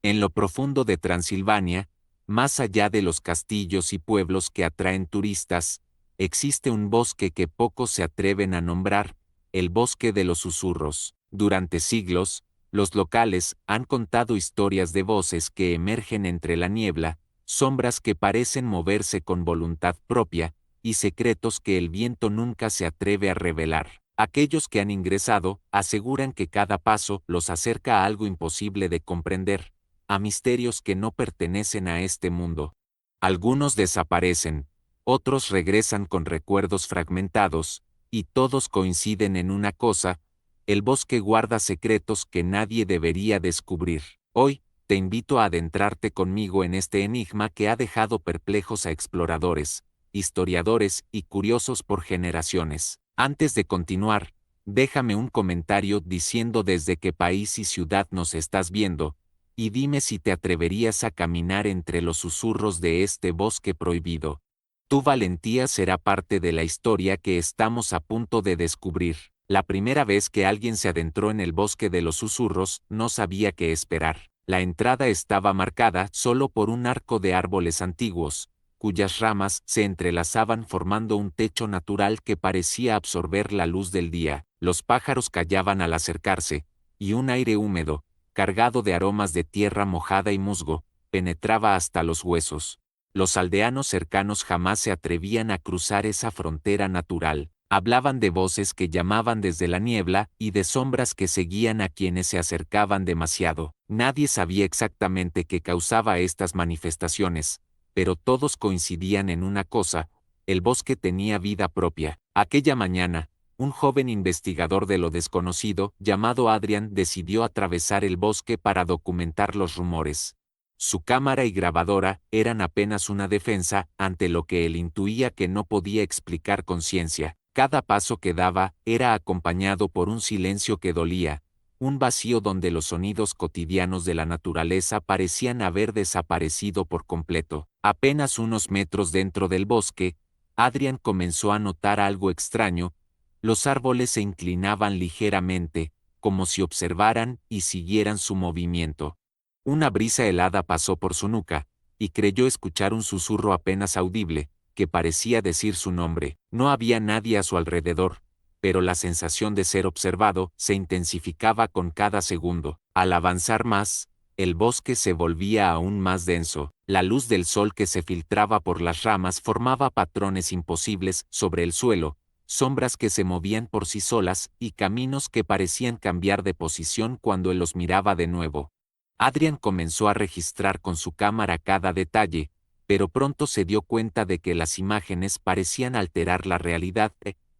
En lo profundo de Transilvania, más allá de los castillos y pueblos que atraen turistas, existe un bosque que pocos se atreven a nombrar, el bosque de los susurros. Durante siglos, los locales han contado historias de voces que emergen entre la niebla, sombras que parecen moverse con voluntad propia, y secretos que el viento nunca se atreve a revelar. Aquellos que han ingresado aseguran que cada paso los acerca a algo imposible de comprender, a misterios que no pertenecen a este mundo. Algunos desaparecen, otros regresan con recuerdos fragmentados, y todos coinciden en una cosa: el bosque guarda secretos que nadie debería descubrir. Hoy, te invito a adentrarte conmigo en este enigma que ha dejado perplejos a exploradores, historiadores y curiosos por generaciones. Antes de continuar, déjame un comentario diciendo desde qué país y ciudad nos estás viendo, y dime si te atreverías a caminar entre los susurros de este bosque prohibido. Tu valentía será parte de la historia que estamos a punto de descubrir. La primera vez que alguien se adentró en el bosque de los susurros, no sabía qué esperar. La entrada estaba marcada solo por un arco de árboles antiguos, cuyas ramas se entrelazaban formando un techo natural que parecía absorber la luz del día. Los pájaros callaban al acercarse, y un aire húmedo, cargado de aromas de tierra mojada y musgo, penetraba hasta los huesos. Los aldeanos cercanos jamás se atrevían a cruzar esa frontera natural. Hablaban de voces que llamaban desde la niebla y de sombras que seguían a quienes se acercaban demasiado. Nadie sabía exactamente qué causaba estas manifestaciones, pero todos coincidían en una cosa: el bosque tenía vida propia. Aquella mañana, un joven investigador de lo desconocido, llamado Adrian, decidió atravesar el bosque para documentar los rumores. Su cámara y grabadora eran apenas una defensa ante lo que él intuía que no podía explicar con ciencia. Cada paso que daba era acompañado por un silencio que dolía, un vacío donde los sonidos cotidianos de la naturaleza parecían haber desaparecido por completo. Apenas unos metros dentro del bosque, Adrian comenzó a notar algo extraño. Los árboles se inclinaban ligeramente, como si observaran y siguieran su movimiento. Una brisa helada pasó por su nuca, y creyó escuchar un susurro apenas audible, que parecía decir su nombre. No había nadie a su alrededor, pero la sensación de ser observado se intensificaba con cada segundo. Al avanzar más, el bosque se volvía aún más denso. La luz del sol que se filtraba por las ramas formaba patrones imposibles sobre el suelo, sombras que se movían por sí solas y caminos que parecían cambiar de posición cuando él los miraba de nuevo. Adrian comenzó a registrar con su cámara cada detalle, pero pronto se dio cuenta de que las imágenes parecían alterar la realidad.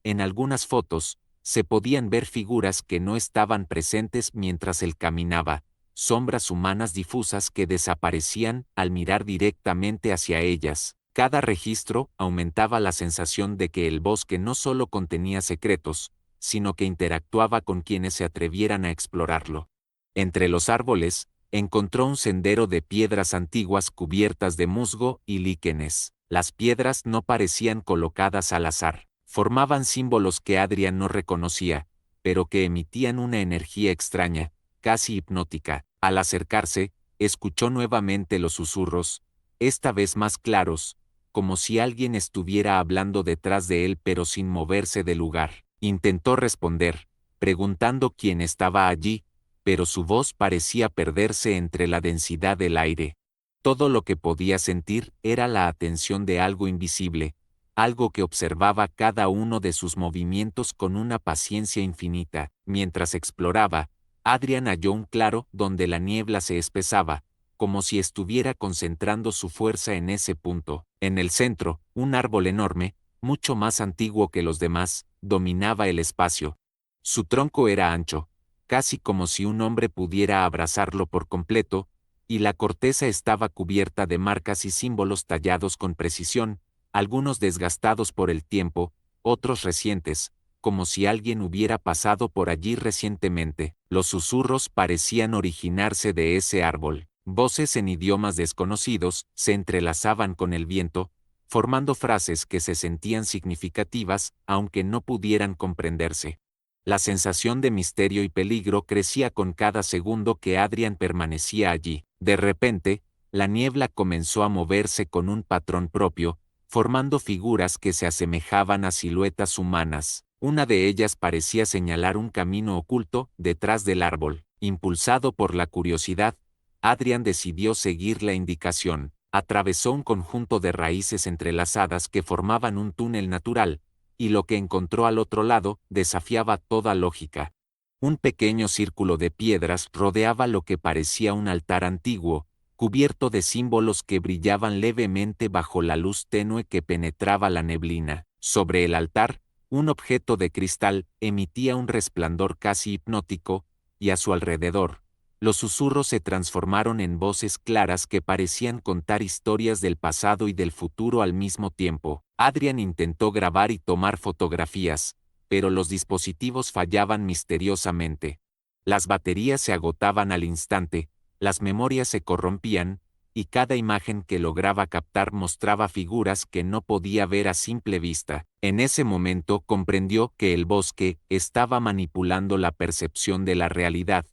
En algunas fotos, se podían ver figuras que no estaban presentes mientras él caminaba, sombras humanas difusas que desaparecían al mirar directamente hacia ellas. Cada registro aumentaba la sensación de que el bosque no solo contenía secretos, sino que interactuaba con quienes se atrevieran a explorarlo. Entre los árboles, encontró un sendero de piedras antiguas cubiertas de musgo y líquenes. Las piedras no parecían colocadas al azar. Formaban símbolos que Adrian no reconocía, pero que emitían una energía extraña, casi hipnótica. Al acercarse, escuchó nuevamente los susurros, esta vez más claros, como si alguien estuviera hablando detrás de él pero sin moverse del lugar. Intentó responder, preguntando quién estaba allí, pero su voz parecía perderse entre la densidad del aire. Todo lo que podía sentir era la atención de algo invisible, algo que observaba cada uno de sus movimientos con una paciencia infinita. Mientras exploraba, Adrian halló un claro donde la niebla se espesaba, como si estuviera concentrando su fuerza en ese punto. En el centro, un árbol enorme, mucho más antiguo que los demás, dominaba el espacio. Su tronco era ancho, casi como si un hombre pudiera abrazarlo por completo, y la corteza estaba cubierta de marcas y símbolos tallados con precisión, algunos desgastados por el tiempo, otros recientes, como si alguien hubiera pasado por allí recientemente. Los susurros parecían originarse de ese árbol. Voces en idiomas desconocidos se entrelazaban con el viento, formando frases que se sentían significativas, aunque no pudieran comprenderse. La sensación de misterio y peligro crecía con cada segundo que Adrian permanecía allí. De repente, la niebla comenzó a moverse con un patrón propio, formando figuras que se asemejaban a siluetas humanas. Una de ellas parecía señalar un camino oculto detrás del árbol. Impulsado por la curiosidad, Adrian decidió seguir la indicación. Atravesó un conjunto de raíces entrelazadas que formaban un túnel natural, y lo que encontró al otro lado desafiaba toda lógica. Un pequeño círculo de piedras rodeaba lo que parecía un altar antiguo, cubierto de símbolos que brillaban levemente bajo la luz tenue que penetraba la neblina. Sobre el altar, un objeto de cristal emitía un resplandor casi hipnótico, y a su alrededor, los susurros se transformaron en voces claras que parecían contar historias del pasado y del futuro al mismo tiempo. Adrian intentó grabar y tomar fotografías, pero los dispositivos fallaban misteriosamente. Las baterías se agotaban al instante, las memorias se corrompían, y cada imagen que lograba captar mostraba figuras que no podía ver a simple vista. En ese momento comprendió que el bosque estaba manipulando la percepción de la realidad,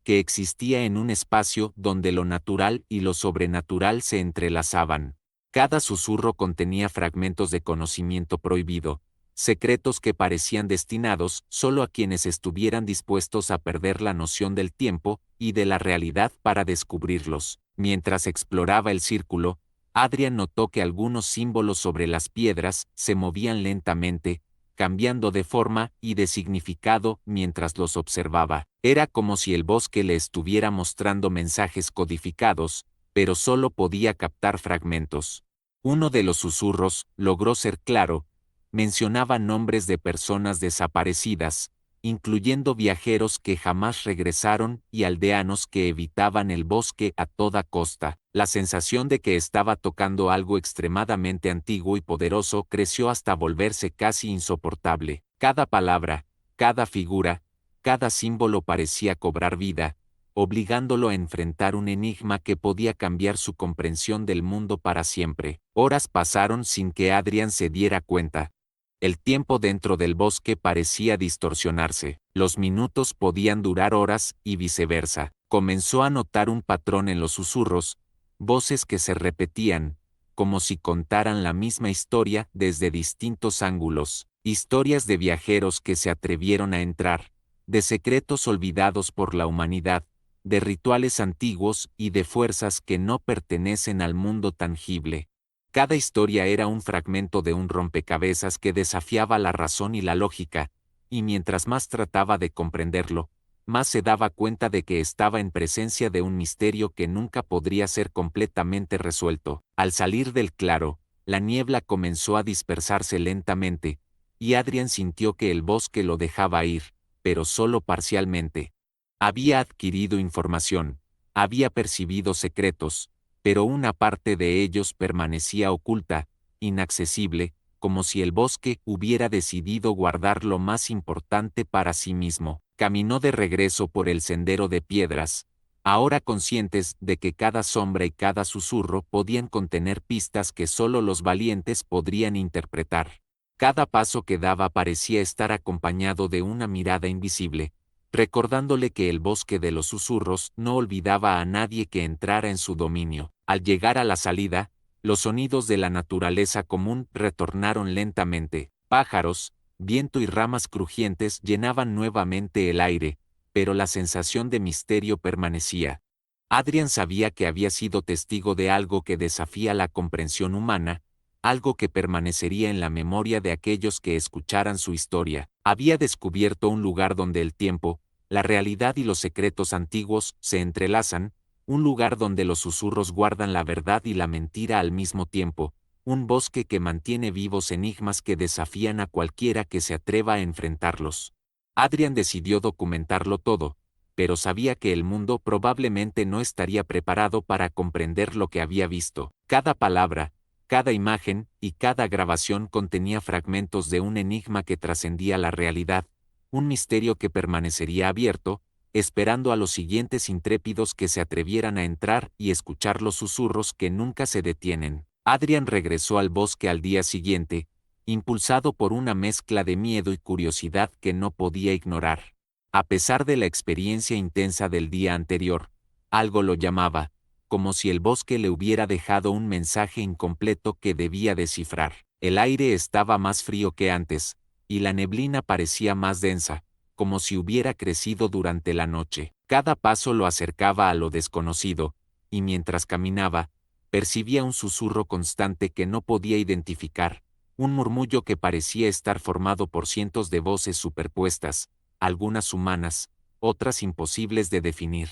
que existía en un espacio donde lo natural y lo sobrenatural se entrelazaban. Cada susurro contenía fragmentos de conocimiento prohibido, secretos que parecían destinados solo a quienes estuvieran dispuestos a perder la noción del tiempo y de la realidad para descubrirlos. Mientras exploraba el círculo, Adrian notó que algunos símbolos sobre las piedras se movían lentamente, cambiando de forma y de significado mientras los observaba. Era como si el bosque le estuviera mostrando mensajes codificados, pero solo podía captar fragmentos. Uno de los susurros logró ser claro, mencionaba nombres de personas desaparecidas, incluyendo viajeros que jamás regresaron y aldeanos que evitaban el bosque a toda costa. La sensación de que estaba tocando algo extremadamente antiguo y poderoso creció hasta volverse casi insoportable. Cada palabra, cada figura, cada símbolo parecía cobrar vida, obligándolo a enfrentar un enigma que podía cambiar su comprensión del mundo para siempre. Horas pasaron sin que Adrian se diera cuenta. El tiempo dentro del bosque parecía distorsionarse. Los minutos podían durar horas y viceversa. Comenzó a notar un patrón en los susurros, voces que se repetían, como si contaran la misma historia desde distintos ángulos. Historias de viajeros que se atrevieron a entrar, de secretos olvidados por la humanidad, de rituales antiguos y de fuerzas que no pertenecen al mundo tangible. Cada historia era un fragmento de un rompecabezas que desafiaba la razón y la lógica, y mientras más trataba de comprenderlo, más se daba cuenta de que estaba en presencia de un misterio que nunca podría ser completamente resuelto. Al salir del claro, la niebla comenzó a dispersarse lentamente, y Adrian sintió que el bosque lo dejaba ir, pero solo parcialmente. Había adquirido información, había percibido secretos, pero una parte de ellos permanecía oculta, inaccesible, como si el bosque hubiera decidido guardar lo más importante para sí mismo. Caminó de regreso por el sendero de piedras, ahora conscientes de que cada sombra y cada susurro podían contener pistas que solo los valientes podrían interpretar. Cada paso que daba parecía estar acompañado de una mirada invisible, recordándole que el bosque de los susurros no olvidaba a nadie que entrara en su dominio. Al llegar a la salida, los sonidos de la naturaleza común retornaron lentamente. Pájaros, viento y ramas crujientes llenaban nuevamente el aire, pero la sensación de misterio permanecía. Adrian sabía que había sido testigo de algo que desafía la comprensión humana, algo que permanecería en la memoria de aquellos que escucharan su historia. Había descubierto un lugar donde el tiempo, la realidad y los secretos antiguos se entrelazan, un lugar donde los susurros guardan la verdad y la mentira al mismo tiempo, un bosque que mantiene vivos enigmas que desafían a cualquiera que se atreva a enfrentarlos. Adrian decidió documentarlo todo, pero sabía que el mundo probablemente no estaría preparado para comprender lo que había visto. Cada palabra, cada imagen y cada grabación contenía fragmentos de un enigma que trascendía la realidad, un misterio que permanecería abierto, esperando a los siguientes intrépidos que se atrevieran a entrar y escuchar los susurros que nunca se detienen. Adrian regresó al bosque al día siguiente, impulsado por una mezcla de miedo y curiosidad que no podía ignorar. A pesar de la experiencia intensa del día anterior, algo lo llamaba, como si el bosque le hubiera dejado un mensaje incompleto que debía descifrar. El aire estaba más frío que antes, y la neblina parecía más densa, como si hubiera crecido durante la noche. Cada paso lo acercaba a lo desconocido, y mientras caminaba, percibía un susurro constante que no podía identificar, un murmullo que parecía estar formado por cientos de voces superpuestas, algunas humanas, otras imposibles de definir.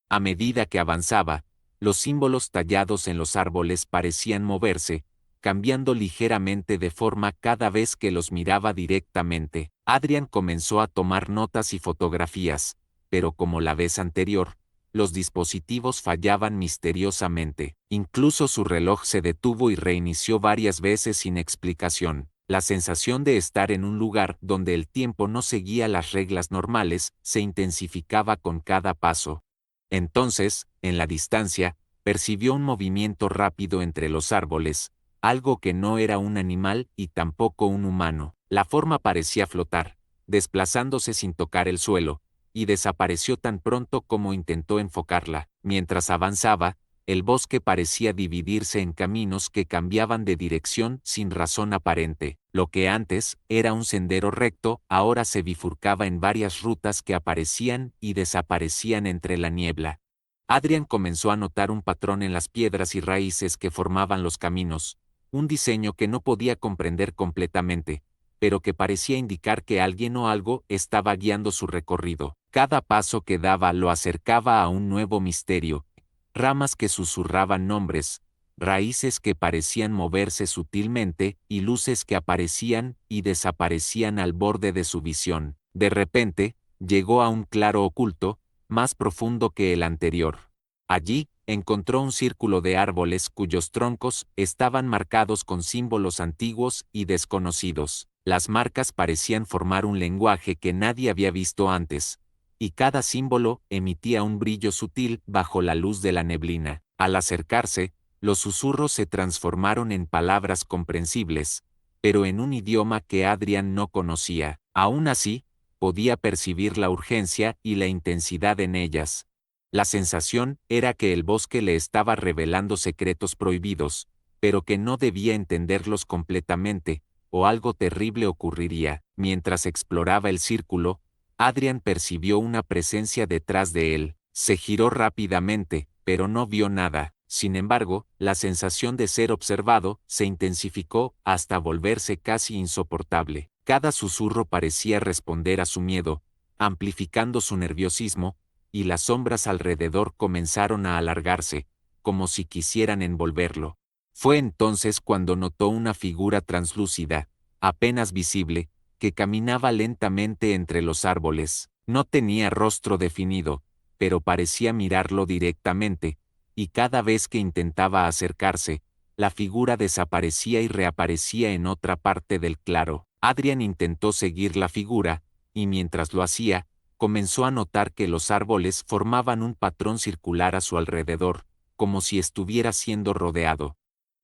A medida que avanzaba, los símbolos tallados en los árboles parecían moverse, cambiando ligeramente de forma cada vez que los miraba directamente. Adrian comenzó a tomar notas y fotografías, pero como la vez anterior, los dispositivos fallaban misteriosamente. Incluso su reloj se detuvo y reinició varias veces sin explicación. La sensación de estar en un lugar donde el tiempo no seguía las reglas normales se intensificaba con cada paso. Entonces, en la distancia, percibió un movimiento rápido entre los árboles, algo que no era un animal y tampoco un humano. La forma parecía flotar, desplazándose sin tocar el suelo, y desapareció tan pronto como intentó enfocarla. Mientras avanzaba, el bosque parecía dividirse en caminos que cambiaban de dirección sin razón aparente. Lo que antes era un sendero recto, ahora se bifurcaba en varias rutas que aparecían y desaparecían entre la niebla. Adrian comenzó a notar un patrón en las piedras y raíces que formaban los caminos, un diseño que no podía comprender completamente, pero que parecía indicar que alguien o algo estaba guiando su recorrido. Cada paso que daba lo acercaba a un nuevo misterio, ramas que susurraban nombres, raíces que parecían moverse sutilmente y luces que aparecían y desaparecían al borde de su visión. De repente, llegó a un claro oculto, más profundo que el anterior. Allí, encontró un círculo de árboles cuyos troncos estaban marcados con símbolos antiguos y desconocidos. Las marcas parecían formar un lenguaje que nadie había visto antes, y cada símbolo emitía un brillo sutil bajo la luz de la neblina. Al acercarse, los susurros se transformaron en palabras comprensibles, pero en un idioma que Adrian no conocía. Aún así, podía percibir la urgencia y la intensidad en ellas. La sensación era que el bosque le estaba revelando secretos prohibidos, pero que no debía entenderlos completamente, o algo terrible ocurriría. Mientras exploraba el círculo, Adrian percibió una presencia detrás de él. Se giró rápidamente, pero no vio nada. Sin embargo, la sensación de ser observado se intensificó hasta volverse casi insoportable. Cada susurro parecía responder a su miedo, amplificando su nerviosismo, y las sombras alrededor comenzaron a alargarse, como si quisieran envolverlo. Fue entonces cuando notó una figura translúcida, apenas visible, que caminaba lentamente entre los árboles. No tenía rostro definido, pero parecía mirarlo directamente, y cada vez que intentaba acercarse, la figura desaparecía y reaparecía en otra parte del claro. Adrian intentó seguir la figura, y mientras lo hacía, comenzó a notar que los árboles formaban un patrón circular a su alrededor, como si estuviera siendo rodeado.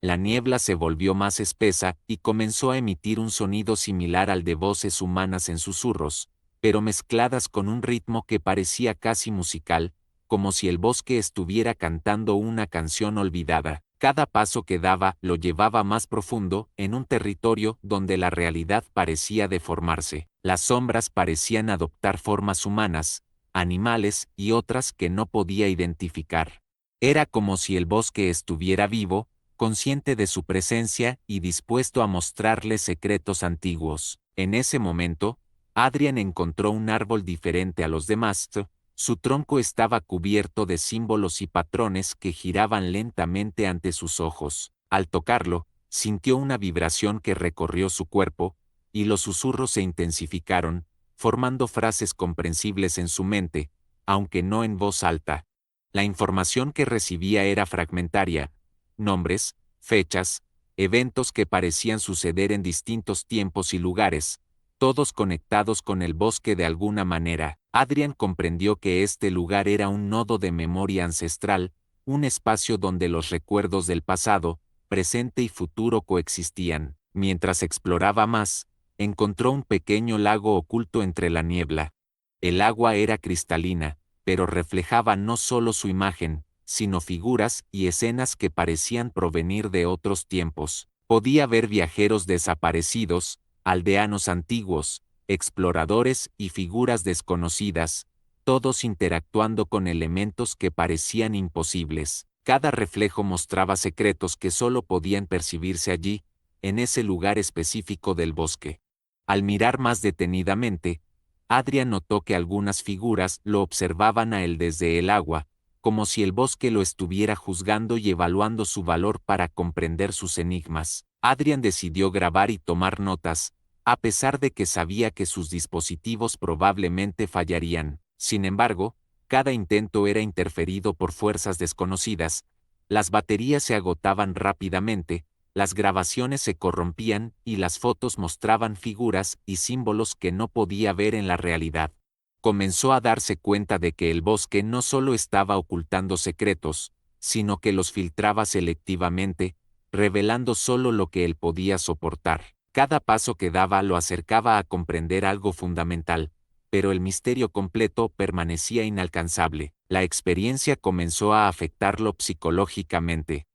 La niebla se volvió más espesa y comenzó a emitir un sonido similar al de voces humanas en susurros, pero mezcladas con un ritmo que parecía casi musical, como si el bosque estuviera cantando una canción olvidada. Cada paso que daba lo llevaba más profundo, en un territorio donde la realidad parecía deformarse. Las sombras parecían adoptar formas humanas, animales y otras que no podía identificar. Era como si el bosque estuviera vivo, consciente de su presencia y dispuesto a mostrarle secretos antiguos. En ese momento, Adrian encontró un árbol diferente a los demás. Su tronco estaba cubierto de símbolos y patrones que giraban lentamente ante sus ojos. Al tocarlo, sintió una vibración que recorrió su cuerpo, y los susurros se intensificaron, formando frases comprensibles en su mente, aunque no en voz alta. La información que recibía era fragmentaria, nombres, fechas, eventos que parecían suceder en distintos tiempos y lugares, todos conectados con el bosque de alguna manera. Adrian comprendió que este lugar era un nodo de memoria ancestral, un espacio donde los recuerdos del pasado, presente y futuro coexistían. Mientras exploraba más, encontró un pequeño lago oculto entre la niebla. El agua era cristalina, pero reflejaba no solo su imagen, sino figuras y escenas que parecían provenir de otros tiempos. Podía ver viajeros desaparecidos, aldeanos antiguos, exploradores y figuras desconocidas, todos interactuando con elementos que parecían imposibles. Cada reflejo mostraba secretos que solo podían percibirse allí, en ese lugar específico del bosque. Al mirar más detenidamente, Adrian notó que algunas figuras lo observaban a él desde el agua, como si el bosque lo estuviera juzgando y evaluando su valor para comprender sus enigmas. Adrian decidió grabar y tomar notas, a pesar de que sabía que sus dispositivos probablemente fallarían. Sin embargo, cada intento era interferido por fuerzas desconocidas, las baterías se agotaban rápidamente, las grabaciones se corrompían y las fotos mostraban figuras y símbolos que no podía ver en la realidad. Comenzó a darse cuenta de que el bosque no solo estaba ocultando secretos, sino que los filtraba selectivamente, revelando solo lo que él podía soportar. Cada paso que daba lo acercaba a comprender algo fundamental, pero el misterio completo permanecía inalcanzable. La experiencia comenzó a afectarlo psicológicamente.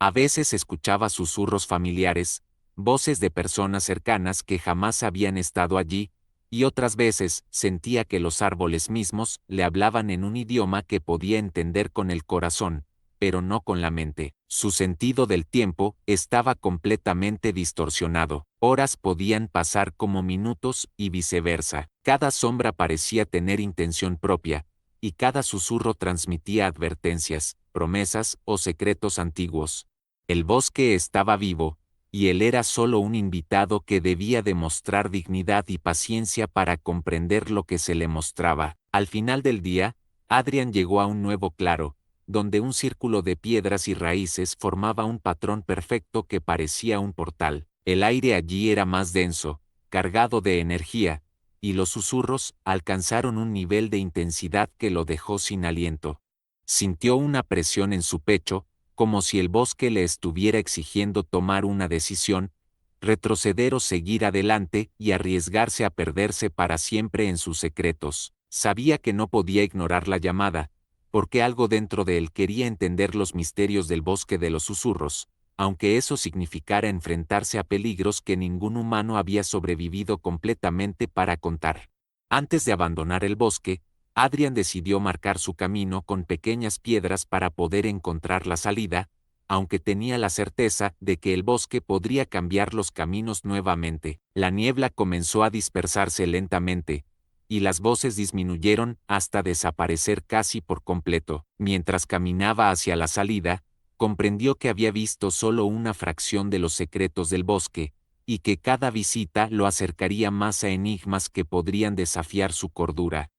A veces escuchaba susurros familiares, voces de personas cercanas que jamás habían estado allí, y otras veces sentía que los árboles mismos le hablaban en un idioma que podía entender con el corazón, pero no con la mente. Su sentido del tiempo estaba completamente distorsionado. Horas podían pasar como minutos y viceversa. Cada sombra parecía tener intención propia, y cada susurro transmitía advertencias, promesas o secretos antiguos. El bosque estaba vivo, y él era solo un invitado que debía demostrar dignidad y paciencia para comprender lo que se le mostraba. Al final del día, Adrian llegó a un nuevo claro, donde un círculo de piedras y raíces formaba un patrón perfecto que parecía un portal. El aire allí era más denso, cargado de energía, y los susurros alcanzaron un nivel de intensidad que lo dejó sin aliento. Sintió una presión en su pecho, como si el bosque le estuviera exigiendo tomar una decisión, retroceder o seguir adelante y arriesgarse a perderse para siempre en sus secretos. Sabía que no podía ignorar la llamada, porque algo dentro de él quería entender los misterios del bosque de los susurros, aunque eso significara enfrentarse a peligros que ningún humano había sobrevivido completamente para contar. Antes de abandonar el bosque, Adrian decidió marcar su camino con pequeñas piedras para poder encontrar la salida, aunque tenía la certeza de que el bosque podría cambiar los caminos nuevamente. La niebla comenzó a dispersarse lentamente, y las voces disminuyeron hasta desaparecer casi por completo. Mientras caminaba hacia la salida, comprendió que había visto solo una fracción de los secretos del bosque, y que cada visita lo acercaría más a enigmas que podrían desafiar su cordura.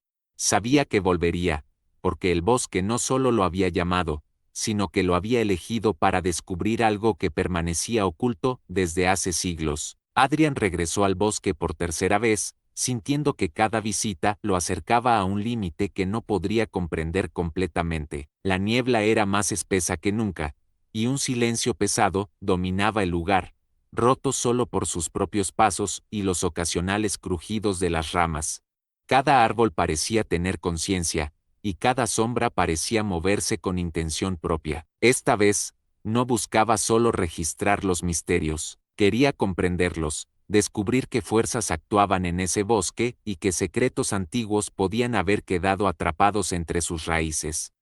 Sabía que volvería, porque el bosque no solo lo había llamado, sino que lo había elegido para descubrir algo que permanecía oculto desde hace siglos. Adrian regresó al bosque por tercera vez, sintiendo que cada visita lo acercaba a un límite que no podría comprender completamente. La niebla era más espesa que nunca, y un silencio pesado dominaba el lugar, roto solo por sus propios pasos y los ocasionales crujidos de las ramas. Cada árbol parecía tener conciencia, y cada sombra parecía moverse con intención propia. Esta vez, no buscaba solo registrar los misterios, quería comprenderlos, descubrir qué fuerzas actuaban en ese bosque y qué secretos antiguos podían haber quedado atrapados entre sus raíces.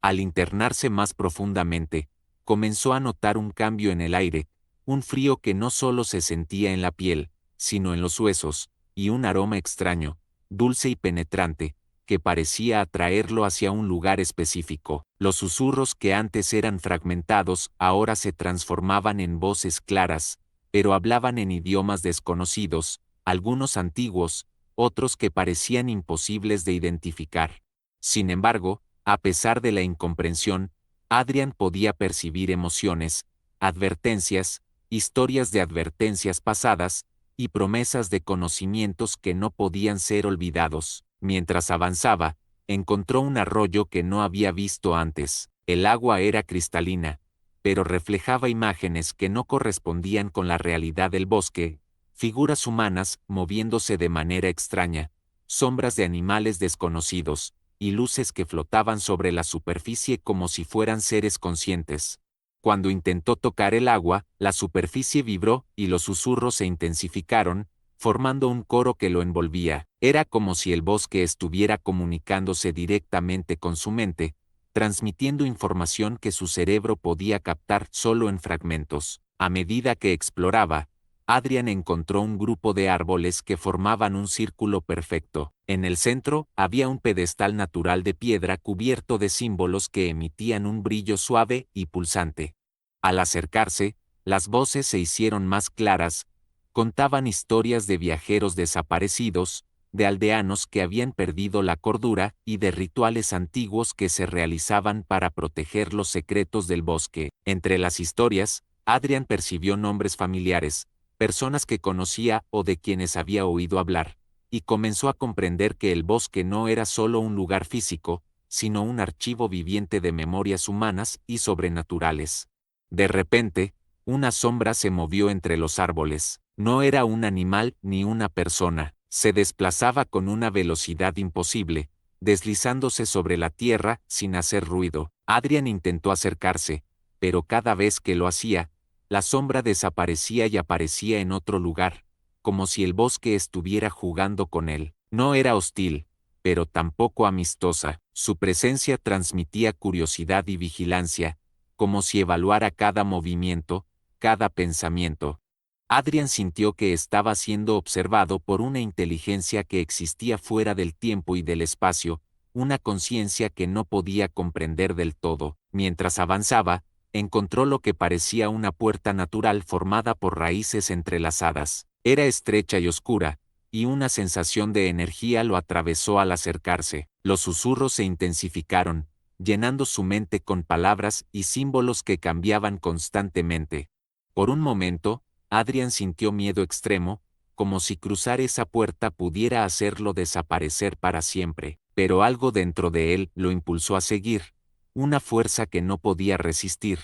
Al internarse más profundamente, comenzó a notar un cambio en el aire, un frío que no solo se sentía en la piel, sino en los huesos, y un aroma extraño, dulce y penetrante, que parecía atraerlo hacia un lugar específico. Los susurros que antes eran fragmentados ahora se transformaban en voces claras, pero hablaban en idiomas desconocidos, algunos antiguos, otros que parecían imposibles de identificar. Sin embargo, a pesar de la incomprensión, Adrian podía percibir emociones, advertencias, historias de advertencias pasadas, y promesas de conocimientos que no podían ser olvidados. Mientras avanzaba, encontró un arroyo que no había visto antes. El agua era cristalina, pero reflejaba imágenes que no correspondían con la realidad del bosque, figuras humanas moviéndose de manera extraña, sombras de animales desconocidos, y luces que flotaban sobre la superficie como si fueran seres conscientes. Cuando intentó tocar el agua, la superficie vibró y los susurros se intensificaron, formando un coro que lo envolvía. Era como si el bosque estuviera comunicándose directamente con su mente, transmitiendo información que su cerebro podía captar solo en fragmentos. A medida que exploraba, Adrian encontró un grupo de árboles que formaban un círculo perfecto. En el centro había un pedestal natural de piedra cubierto de símbolos que emitían un brillo suave y pulsante. Al acercarse, las voces se hicieron más claras, contaban historias de viajeros desaparecidos, de aldeanos que habían perdido la cordura y de rituales antiguos que se realizaban para proteger los secretos del bosque. Entre las historias, Adrian percibió nombres familiares, personas que conocía o de quienes había oído hablar, y comenzó a comprender que el bosque no era solo un lugar físico, sino un archivo viviente de memorias humanas y sobrenaturales. De repente, una sombra se movió entre los árboles. No era un animal ni una persona, se desplazaba con una velocidad imposible, deslizándose sobre la tierra sin hacer ruido. Adrian intentó acercarse, pero cada vez que lo hacía, la sombra desaparecía y aparecía en otro lugar, como si el bosque estuviera jugando con él. No era hostil, pero tampoco amistosa. Su presencia transmitía curiosidad y vigilancia, como si evaluara cada movimiento, cada pensamiento. Adrian sintió que estaba siendo observado por una inteligencia que existía fuera del tiempo y del espacio, una conciencia que no podía comprender del todo. Mientras avanzaba, encontró lo que parecía una puerta natural formada por raíces entrelazadas. Era estrecha y oscura, y una sensación de energía lo atravesó al acercarse. Los susurros se intensificaron, llenando su mente con palabras y símbolos que cambiaban constantemente. Por un momento, Adrian sintió miedo extremo, como si cruzar esa puerta pudiera hacerlo desaparecer para siempre, pero algo dentro de él lo impulsó a seguir, una fuerza que no podía resistir,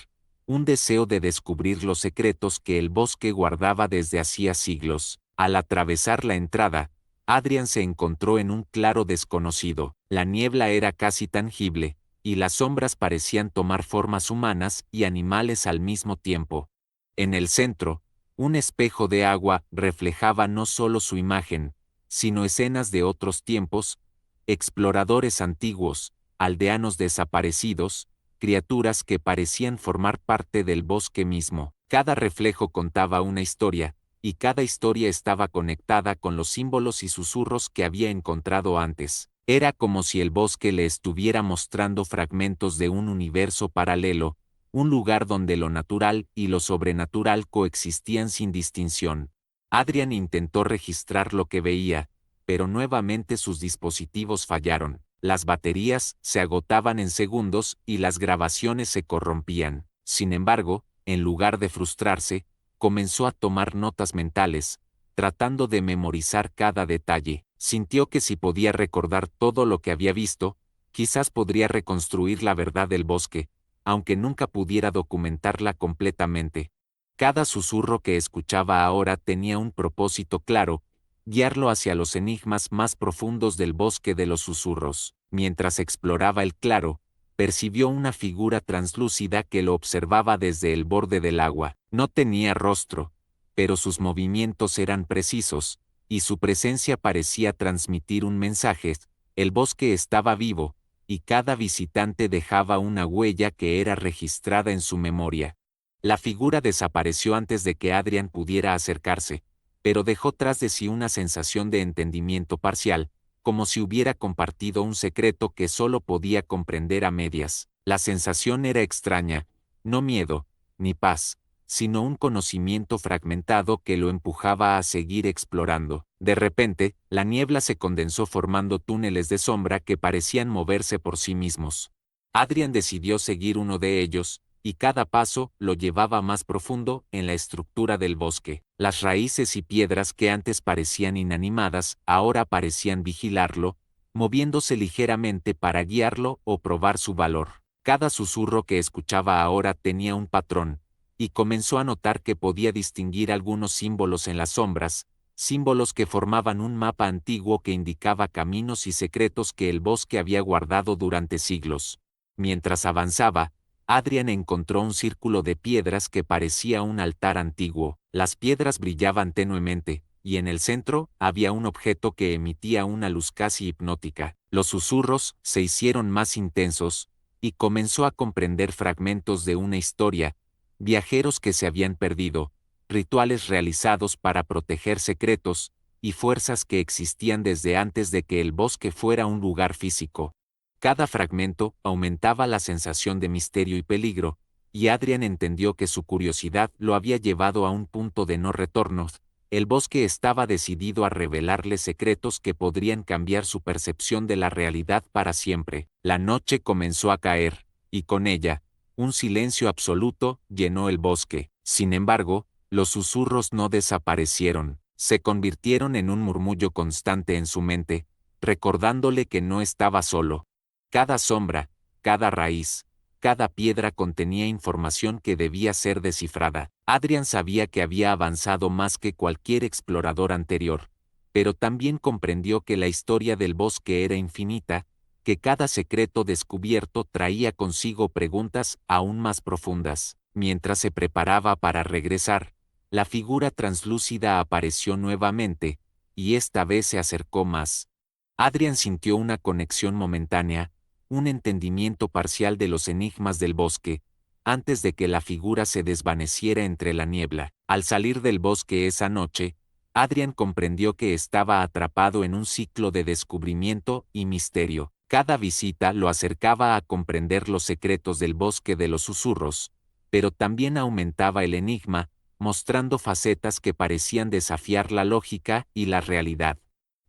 un deseo de descubrir los secretos que el bosque guardaba desde hacía siglos. Al atravesar la entrada, Adrian se encontró en un claro desconocido. La niebla era casi tangible, y las sombras parecían tomar formas humanas y animales al mismo tiempo. En el centro, un espejo de agua reflejaba no solo su imagen, sino escenas de otros tiempos, exploradores antiguos, aldeanos desaparecidos, criaturas que parecían formar parte del bosque mismo. Cada reflejo contaba una historia, y cada historia estaba conectada con los símbolos y susurros que había encontrado antes. Era como si el bosque le estuviera mostrando fragmentos de un universo paralelo, un lugar donde lo natural y lo sobrenatural coexistían sin distinción. Adrian intentó registrar lo que veía, pero nuevamente sus dispositivos fallaron. Las baterías se agotaban en segundos y las grabaciones se corrompían. Sin embargo, en lugar de frustrarse, comenzó a tomar notas mentales, tratando de memorizar cada detalle. Sintió que si podía recordar todo lo que había visto, quizás podría reconstruir la verdad del bosque, aunque nunca pudiera documentarla completamente. Cada susurro que escuchaba ahora tenía un propósito claro, guiarlo hacia los enigmas más profundos del bosque de los susurros. Mientras exploraba el claro, percibió una figura translúcida que lo observaba desde el borde del agua. No tenía rostro, pero sus movimientos eran precisos, y su presencia parecía transmitir un mensaje. El bosque estaba vivo, y cada visitante dejaba una huella que era registrada en su memoria. La figura desapareció antes de que Adrian pudiera acercarse, pero dejó tras de sí una sensación de entendimiento parcial, como si hubiera compartido un secreto que solo podía comprender a medias. La sensación era extraña, no miedo, ni paz, sino un conocimiento fragmentado que lo empujaba a seguir explorando. De repente, la niebla se condensó formando túneles de sombra que parecían moverse por sí mismos. Adrian decidió seguir uno de ellos, y cada paso lo llevaba más profundo en la estructura del bosque. Las raíces y piedras que antes parecían inanimadas ahora parecían vigilarlo, moviéndose ligeramente para guiarlo o probar su valor. Cada susurro que escuchaba ahora tenía un patrón, y comenzó a notar que podía distinguir algunos símbolos en las sombras, símbolos que formaban un mapa antiguo que indicaba caminos y secretos que el bosque había guardado durante siglos. Mientras avanzaba, Adrian encontró un círculo de piedras que parecía un altar antiguo. Las piedras brillaban tenuemente, y en el centro había un objeto que emitía una luz casi hipnótica. Los susurros se hicieron más intensos, y comenzó a comprender fragmentos de una historia, viajeros que se habían perdido, rituales realizados para proteger secretos, y fuerzas que existían desde antes de que el bosque fuera un lugar físico. Cada fragmento aumentaba la sensación de misterio y peligro, y Adrian entendió que su curiosidad lo había llevado a un punto de no retorno. El bosque estaba decidido a revelarle secretos que podrían cambiar su percepción de la realidad para siempre. La noche comenzó a caer, y con ella, un silencio absoluto llenó el bosque. Sin embargo, los susurros no desaparecieron, se convirtieron en un murmullo constante en su mente, recordándole que no estaba solo. Cada sombra, cada raíz, cada piedra contenía información que debía ser descifrada. Adrian sabía que había avanzado más que cualquier explorador anterior, pero también comprendió que la historia del bosque era infinita, que cada secreto descubierto traía consigo preguntas aún más profundas. Mientras se preparaba para regresar, la figura translúcida apareció nuevamente, y esta vez se acercó más. Adrian sintió una conexión momentánea, un entendimiento parcial de los enigmas del bosque, antes de que la figura se desvaneciera entre la niebla. Al salir del bosque esa noche, Adrian comprendió que estaba atrapado en un ciclo de descubrimiento y misterio. Cada visita lo acercaba a comprender los secretos del bosque de los susurros, pero también aumentaba el enigma, mostrando facetas que parecían desafiar la lógica y la realidad.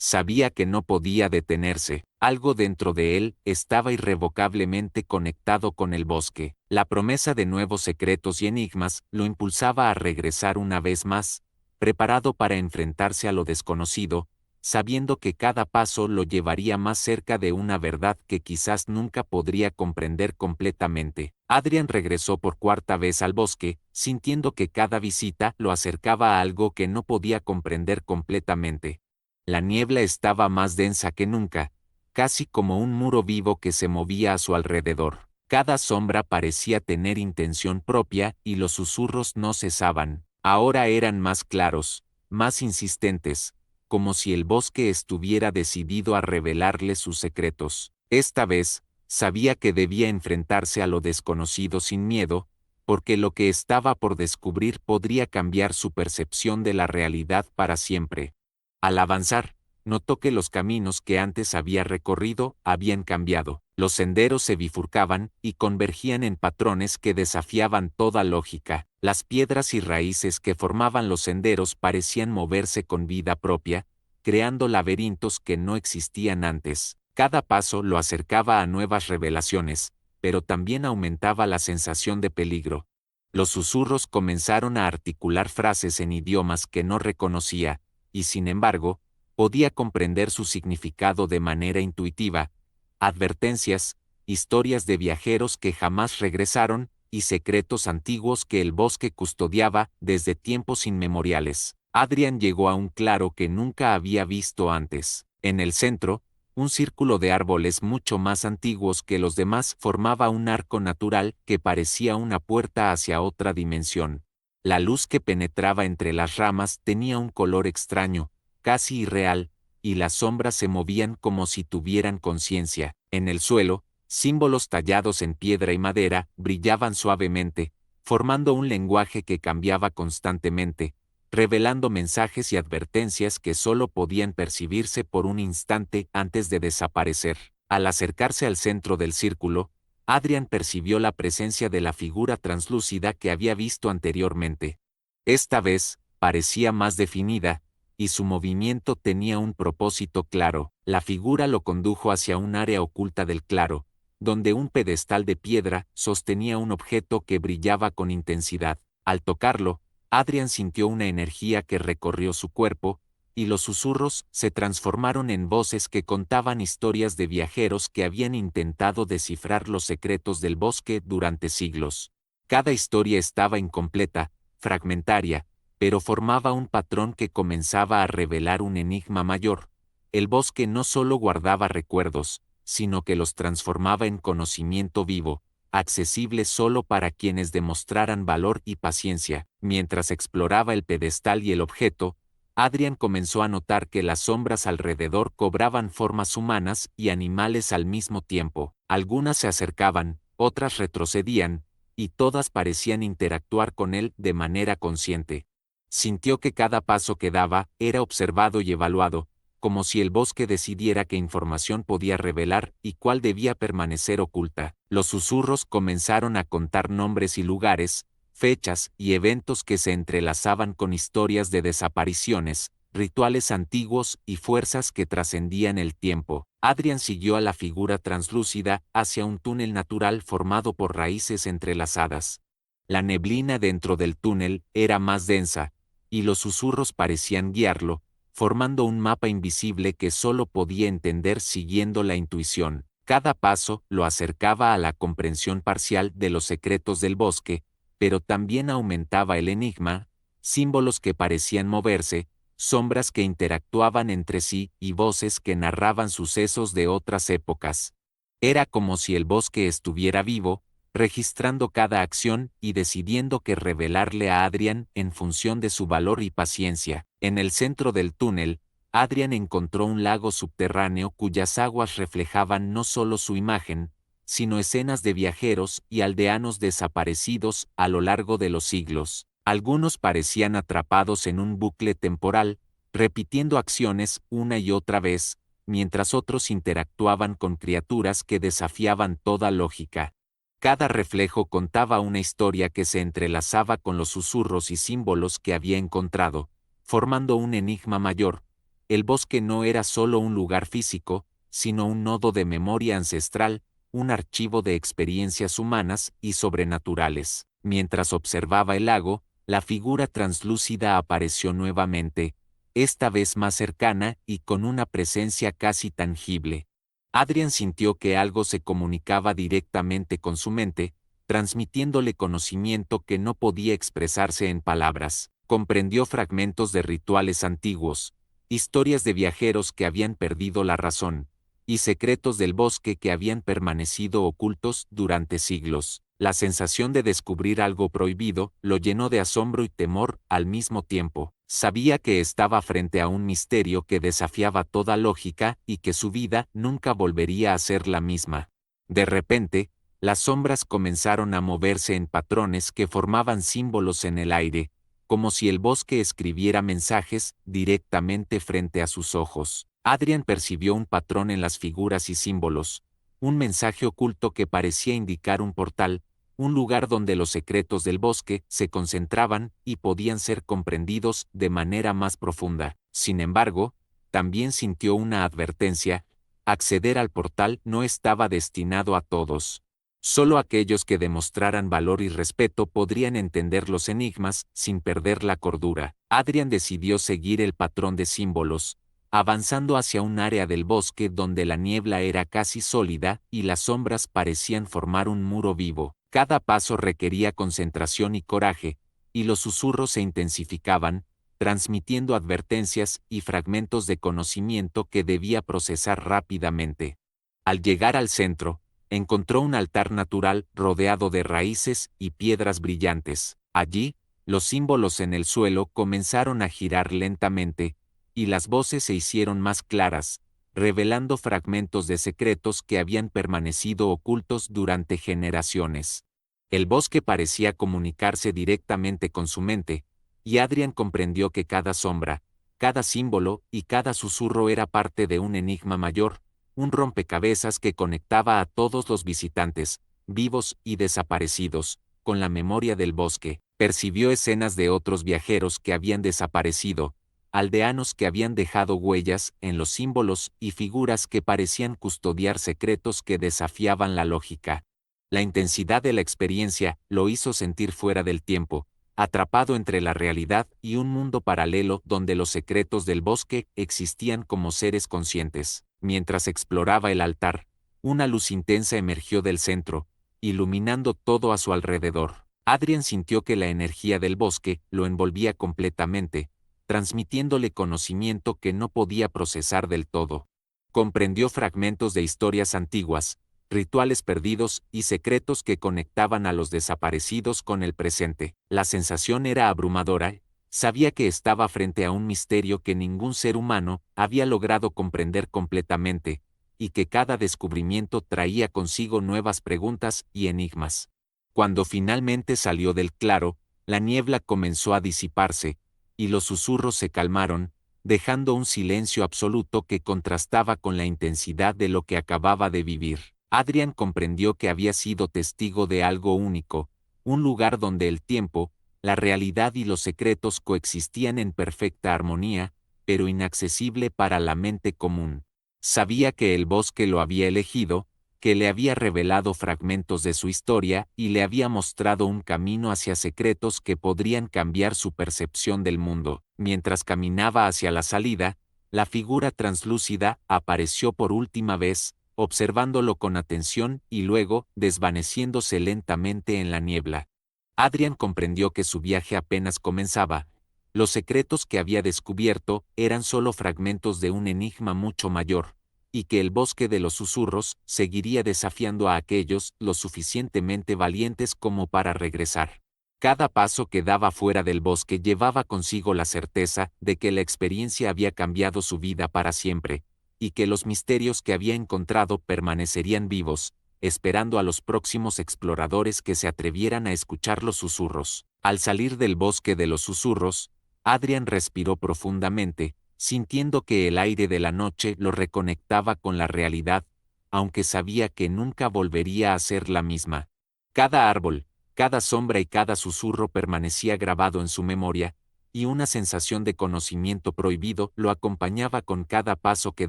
Sabía que no podía detenerse, algo dentro de él estaba irrevocablemente conectado con el bosque. La promesa de nuevos secretos y enigmas lo impulsaba a regresar una vez más, preparado para enfrentarse a lo desconocido, sabiendo que cada paso lo llevaría más cerca de una verdad que quizás nunca podría comprender completamente. Adrian regresó por cuarta vez al bosque, sintiendo que cada visita lo acercaba a algo que no podía comprender completamente. La niebla estaba más densa que nunca, casi como un muro vivo que se movía a su alrededor. Cada sombra parecía tener intención propia y los susurros no cesaban. Ahora eran más claros, más insistentes, como si el bosque estuviera decidido a revelarle sus secretos. Esta vez, sabía que debía enfrentarse a lo desconocido sin miedo, porque lo que estaba por descubrir podría cambiar su percepción de la realidad para siempre. Al avanzar, notó que los caminos que antes había recorrido habían cambiado. Los senderos se bifurcaban y convergían en patrones que desafiaban toda lógica. Las piedras y raíces que formaban los senderos parecían moverse con vida propia, creando laberintos que no existían antes. Cada paso lo acercaba a nuevas revelaciones, pero también aumentaba la sensación de peligro. Los susurros comenzaron a articular frases en idiomas que no reconocía, y sin embargo, podía comprender su significado de manera intuitiva: advertencias, historias de viajeros que jamás regresaron, y secretos antiguos que el bosque custodiaba desde tiempos inmemoriales. Adrian llegó a un claro que nunca había visto antes. En el centro, un círculo de árboles mucho más antiguos que los demás formaba un arco natural que parecía una puerta hacia otra dimensión. La luz que penetraba entre las ramas tenía un color extraño, casi irreal, y las sombras se movían como si tuvieran conciencia. En el suelo, símbolos tallados en piedra y madera brillaban suavemente, formando un lenguaje que cambiaba constantemente, revelando mensajes y advertencias que solo podían percibirse por un instante antes de desaparecer. Al acercarse al centro del círculo, Adrian percibió la presencia de la figura translúcida que había visto anteriormente. Esta vez, parecía más definida, y su movimiento tenía un propósito claro. La figura lo condujo hacia un área oculta del claro, donde un pedestal de piedra sostenía un objeto que brillaba con intensidad. Al tocarlo, Adrian sintió una energía que recorrió su cuerpo, y los susurros se transformaron en voces que contaban historias de viajeros que habían intentado descifrar los secretos del bosque durante siglos. Cada historia estaba incompleta, fragmentaria, pero formaba un patrón que comenzaba a revelar un enigma mayor. El bosque no solo guardaba recuerdos, sino que los transformaba en conocimiento vivo, accesible solo para quienes demostraran valor y paciencia. Mientras exploraba el pedestal y el objeto, Adrian comenzó a notar que las sombras alrededor cobraban formas humanas y animales al mismo tiempo. Algunas se acercaban, otras retrocedían, y todas parecían interactuar con él de manera consciente. Sintió que cada paso que daba era observado y evaluado, como si el bosque decidiera qué información podía revelar y cuál debía permanecer oculta. Los susurros comenzaron a contar nombres y lugares, fechas y eventos que se entrelazaban con historias de desapariciones, rituales antiguos y fuerzas que trascendían el tiempo. Adrian siguió a la figura translúcida hacia un túnel natural formado por raíces entrelazadas. La neblina dentro del túnel era más densa, y los susurros parecían guiarlo, formando un mapa invisible que solo podía entender siguiendo la intuición. Cada paso lo acercaba a la comprensión parcial de los secretos del bosque, pero también aumentaba el enigma, símbolos que parecían moverse, sombras que interactuaban entre sí y voces que narraban sucesos de otras épocas. Era como si el bosque estuviera vivo, registrando cada acción y decidiendo qué revelarle a Adrian en función de su valor y paciencia. En el centro del túnel, Adrian encontró un lago subterráneo cuyas aguas reflejaban no solo su imagen, sino escenas de viajeros y aldeanos desaparecidos a lo largo de los siglos. Algunos parecían atrapados en un bucle temporal, repitiendo acciones una y otra vez, mientras otros interactuaban con criaturas que desafiaban toda lógica. Cada reflejo contaba una historia que se entrelazaba con los susurros y símbolos que había encontrado, formando un enigma mayor. El bosque no era solo un lugar físico, sino un nodo de memoria ancestral, un archivo de experiencias humanas y sobrenaturales. Mientras observaba el lago, la figura translúcida apareció nuevamente, esta vez más cercana y con una presencia casi tangible. Adrian sintió que algo se comunicaba directamente con su mente, transmitiéndole conocimiento que no podía expresarse en palabras. Comprendió fragmentos de rituales antiguos, historias de viajeros que habían perdido la razón, y secretos del bosque que habían permanecido ocultos durante siglos. La sensación de descubrir algo prohibido lo llenó de asombro y temor al mismo tiempo. Sabía que estaba frente a un misterio que desafiaba toda lógica y que su vida nunca volvería a ser la misma. De repente, las sombras comenzaron a moverse en patrones que formaban símbolos en el aire, como si el bosque escribiera mensajes directamente frente a sus ojos. Adrian percibió un patrón en las figuras y símbolos, un mensaje oculto que parecía indicar un portal, un lugar donde los secretos del bosque se concentraban y podían ser comprendidos de manera más profunda. Sin embargo, también sintió una advertencia: acceder al portal no estaba destinado a todos. Solo aquellos que demostraran valor y respeto podrían entender los enigmas sin perder la cordura. Adrian decidió seguir el patrón de símbolos, avanzando hacia un área del bosque donde la niebla era casi sólida y las sombras parecían formar un muro vivo. Cada paso requería concentración y coraje, y los susurros se intensificaban, transmitiendo advertencias y fragmentos de conocimiento que debía procesar rápidamente. Al llegar al centro, encontró un altar natural rodeado de raíces y piedras brillantes. Allí, los símbolos en el suelo comenzaron a girar lentamente, y las voces se hicieron más claras, revelando fragmentos de secretos que habían permanecido ocultos durante generaciones. El bosque parecía comunicarse directamente con su mente, y Adrian comprendió que cada sombra, cada símbolo y cada susurro era parte de un enigma mayor, un rompecabezas que conectaba a todos los visitantes, vivos y desaparecidos, con la memoria del bosque. Percibió escenas de otros viajeros que habían desaparecido, aldeanos que habían dejado huellas en los símbolos y figuras que parecían custodiar secretos que desafiaban la lógica. La intensidad de la experiencia lo hizo sentir fuera del tiempo, atrapado entre la realidad y un mundo paralelo donde los secretos del bosque existían como seres conscientes. Mientras exploraba el altar, una luz intensa emergió del centro, iluminando todo a su alrededor. Adrian sintió que la energía del bosque lo envolvía completamente, transmitiéndole conocimiento que no podía procesar del todo. Comprendió fragmentos de historias antiguas, rituales perdidos y secretos que conectaban a los desaparecidos con el presente. La sensación era abrumadora. Sabía que estaba frente a un misterio que ningún ser humano había logrado comprender completamente, y que cada descubrimiento traía consigo nuevas preguntas y enigmas. Cuando finalmente salió del claro, la niebla comenzó a disiparse, y los susurros se calmaron, dejando un silencio absoluto que contrastaba con la intensidad de lo que acababa de vivir. Adrian comprendió que había sido testigo de algo único, un lugar donde el tiempo, la realidad y los secretos coexistían en perfecta armonía, pero inaccesible para la mente común. Sabía que el bosque lo había elegido, que le había revelado fragmentos de su historia y le había mostrado un camino hacia secretos que podrían cambiar su percepción del mundo. Mientras caminaba hacia la salida, la figura translúcida apareció por última vez, observándolo con atención y luego desvaneciéndose lentamente en la niebla. Adrian comprendió que su viaje apenas comenzaba. Los secretos que había descubierto eran solo fragmentos de un enigma mucho mayor, y que el bosque de los susurros seguiría desafiando a aquellos lo suficientemente valientes como para regresar. Cada paso que daba fuera del bosque llevaba consigo la certeza de que la experiencia había cambiado su vida para siempre, y que los misterios que había encontrado permanecerían vivos, esperando a los próximos exploradores que se atrevieran a escuchar los susurros. Al salir del bosque de los susurros, Adrian respiró profundamente, sintiendo que el aire de la noche lo reconectaba con la realidad, aunque sabía que nunca volvería a ser la misma. Cada árbol, cada sombra y cada susurro permanecía grabado en su memoria, y una sensación de conocimiento prohibido lo acompañaba con cada paso que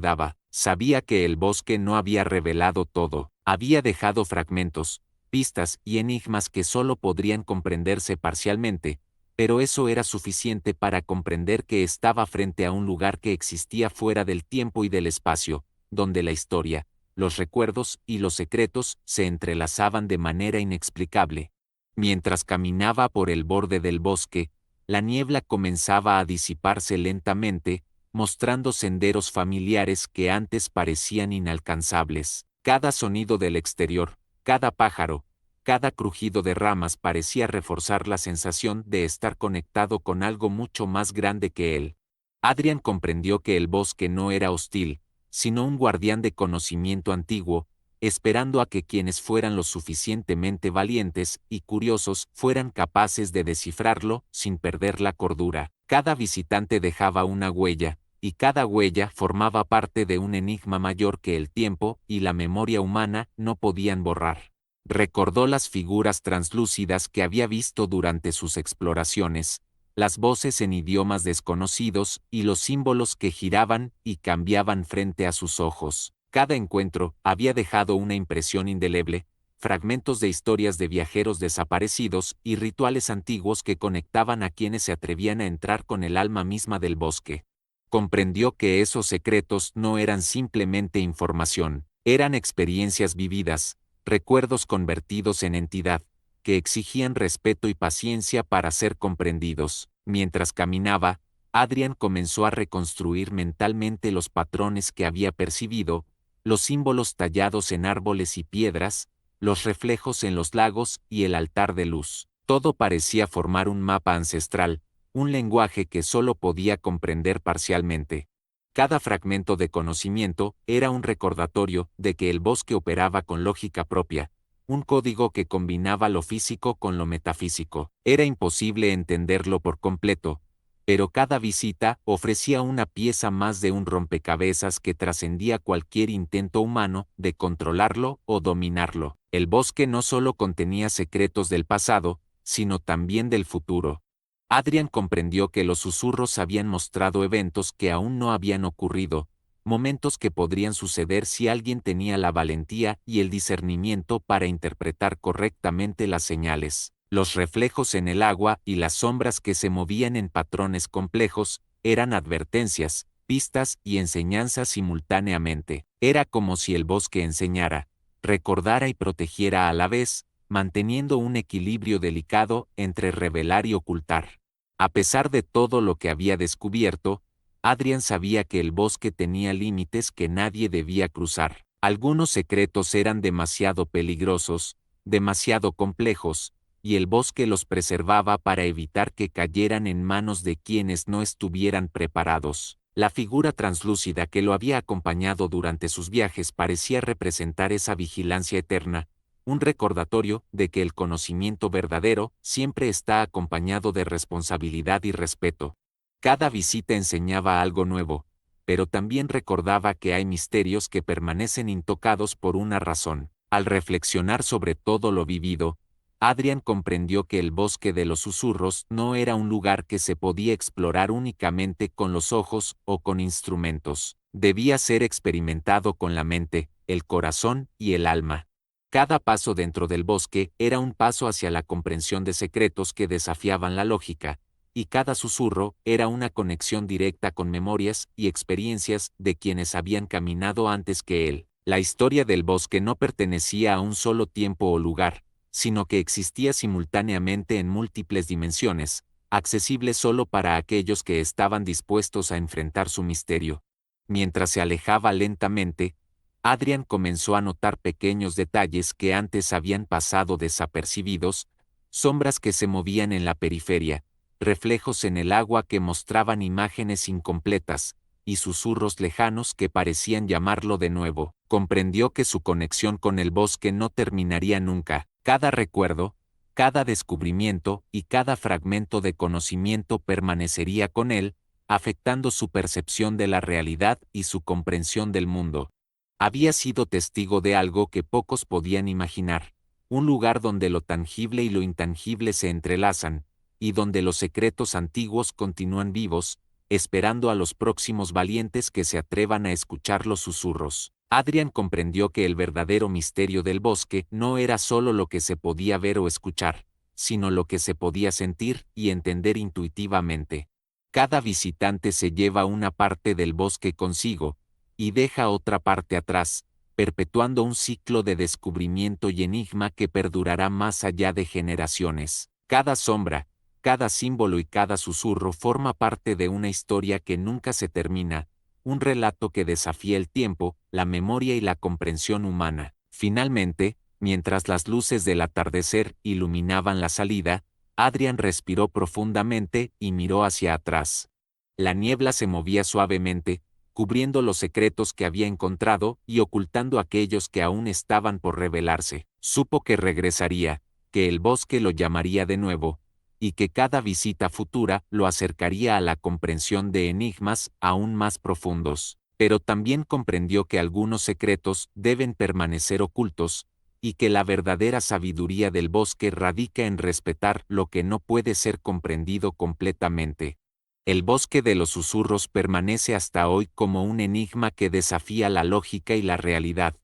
daba. Sabía que el bosque no había revelado todo, había dejado fragmentos, pistas y enigmas que solo podrían comprenderse parcialmente, pero eso era suficiente para comprender que estaba frente a un lugar que existía fuera del tiempo y del espacio, donde la historia, los recuerdos y los secretos se entrelazaban de manera inexplicable. Mientras caminaba por el borde del bosque, la niebla comenzaba a disiparse lentamente, mostrando senderos familiares que antes parecían inalcanzables. Cada sonido del exterior, cada pájaro, cada crujido de ramas parecía reforzar la sensación de estar conectado con algo mucho más grande que él. Adrian comprendió que el bosque no era hostil, sino un guardián de conocimiento antiguo, esperando a que quienes fueran lo suficientemente valientes y curiosos fueran capaces de descifrarlo sin perder la cordura. Cada visitante dejaba una huella, y cada huella formaba parte de un enigma mayor que el tiempo y la memoria humana no podían borrar. Recordó las figuras translúcidas que había visto durante sus exploraciones, las voces en idiomas desconocidos y los símbolos que giraban y cambiaban frente a sus ojos. Cada encuentro había dejado una impresión indeleble, fragmentos de historias de viajeros desaparecidos y rituales antiguos que conectaban a quienes se atrevían a entrar con el alma misma del bosque. Comprendió que esos secretos no eran simplemente información, eran experiencias vividas, recuerdos convertidos en entidad, que exigían respeto y paciencia para ser comprendidos. Mientras caminaba, Adrian comenzó a reconstruir mentalmente los patrones que había percibido, los símbolos tallados en árboles y piedras, los reflejos en los lagos y el altar de luz. Todo parecía formar un mapa ancestral, un lenguaje que solo podía comprender parcialmente. Cada fragmento de conocimiento era un recordatorio de que el bosque operaba con lógica propia, un código que combinaba lo físico con lo metafísico. Era imposible entenderlo por completo, pero cada visita ofrecía una pieza más de un rompecabezas que trascendía cualquier intento humano de controlarlo o dominarlo. El bosque no solo contenía secretos del pasado, sino también del futuro. Adrian comprendió que los susurros habían mostrado eventos que aún no habían ocurrido, momentos que podrían suceder si alguien tenía la valentía y el discernimiento para interpretar correctamente las señales. Los reflejos en el agua y las sombras que se movían en patrones complejos eran advertencias, pistas y enseñanzas simultáneamente. Era como si el bosque enseñara, recordara y protegiera a la vez, manteniendo un equilibrio delicado entre revelar y ocultar. A pesar de todo lo que había descubierto, Adrian sabía que el bosque tenía límites que nadie debía cruzar. Algunos secretos eran demasiado peligrosos, demasiado complejos, y el bosque los preservaba para evitar que cayeran en manos de quienes no estuvieran preparados. La figura translúcida que lo había acompañado durante sus viajes parecía representar esa vigilancia eterna, un recordatorio de que el conocimiento verdadero siempre está acompañado de responsabilidad y respeto. Cada visita enseñaba algo nuevo, pero también recordaba que hay misterios que permanecen intocados por una razón. Al reflexionar sobre todo lo vivido, Adrian comprendió que el bosque de los susurros no era un lugar que se podía explorar únicamente con los ojos o con instrumentos. Debía ser experimentado con la mente, el corazón y el alma. Cada paso dentro del bosque era un paso hacia la comprensión de secretos que desafiaban la lógica, y cada susurro era una conexión directa con memorias y experiencias de quienes habían caminado antes que él. La historia del bosque no pertenecía a un solo tiempo o lugar, sino que existía simultáneamente en múltiples dimensiones, accesible solo para aquellos que estaban dispuestos a enfrentar su misterio. Mientras se alejaba lentamente, Adrian comenzó a notar pequeños detalles que antes habían pasado desapercibidos, sombras que se movían en la periferia, reflejos en el agua que mostraban imágenes incompletas, y susurros lejanos que parecían llamarlo de nuevo. Comprendió que su conexión con el bosque no terminaría nunca. Cada recuerdo, cada descubrimiento y cada fragmento de conocimiento permanecería con él, afectando su percepción de la realidad y su comprensión del mundo. Había sido testigo de algo que pocos podían imaginar, un lugar donde lo tangible y lo intangible se entrelazan, y donde los secretos antiguos continúan vivos, esperando a los próximos valientes que se atrevan a escuchar los susurros. Adrian comprendió que el verdadero misterio del bosque no era solo lo que se podía ver o escuchar, sino lo que se podía sentir y entender intuitivamente. Cada visitante se lleva una parte del bosque consigo, y deja otra parte atrás, perpetuando un ciclo de descubrimiento y enigma que perdurará más allá de generaciones. Cada sombra, cada símbolo y cada susurro forma parte de una historia que nunca se termina, un relato que desafía el tiempo, la memoria y la comprensión humana. Finalmente, mientras las luces del atardecer iluminaban la salida, Adrian respiró profundamente y miró hacia atrás. La niebla se movía suavemente, cubriendo los secretos que había encontrado y ocultando aquellos que aún estaban por revelarse. Supo que regresaría, que el bosque lo llamaría de nuevo, y que cada visita futura lo acercaría a la comprensión de enigmas aún más profundos. Pero también comprendió que algunos secretos deben permanecer ocultos, y que la verdadera sabiduría del bosque radica en respetar lo que no puede ser comprendido completamente. El bosque de los susurros permanece hasta hoy como un enigma que desafía la lógica y la realidad,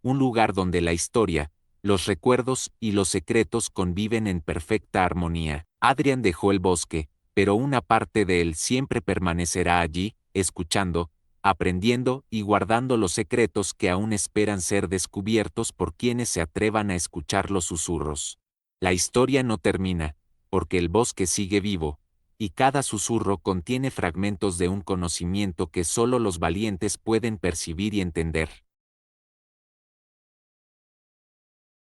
un lugar donde la historia, los recuerdos y los secretos conviven en perfecta armonía. Adrian dejó el bosque, pero una parte de él siempre permanecerá allí, escuchando, aprendiendo y guardando los secretos que aún esperan ser descubiertos por quienes se atrevan a escuchar los susurros. La historia no termina, porque el bosque sigue vivo, y cada susurro contiene fragmentos de un conocimiento que solo los valientes pueden percibir y entender.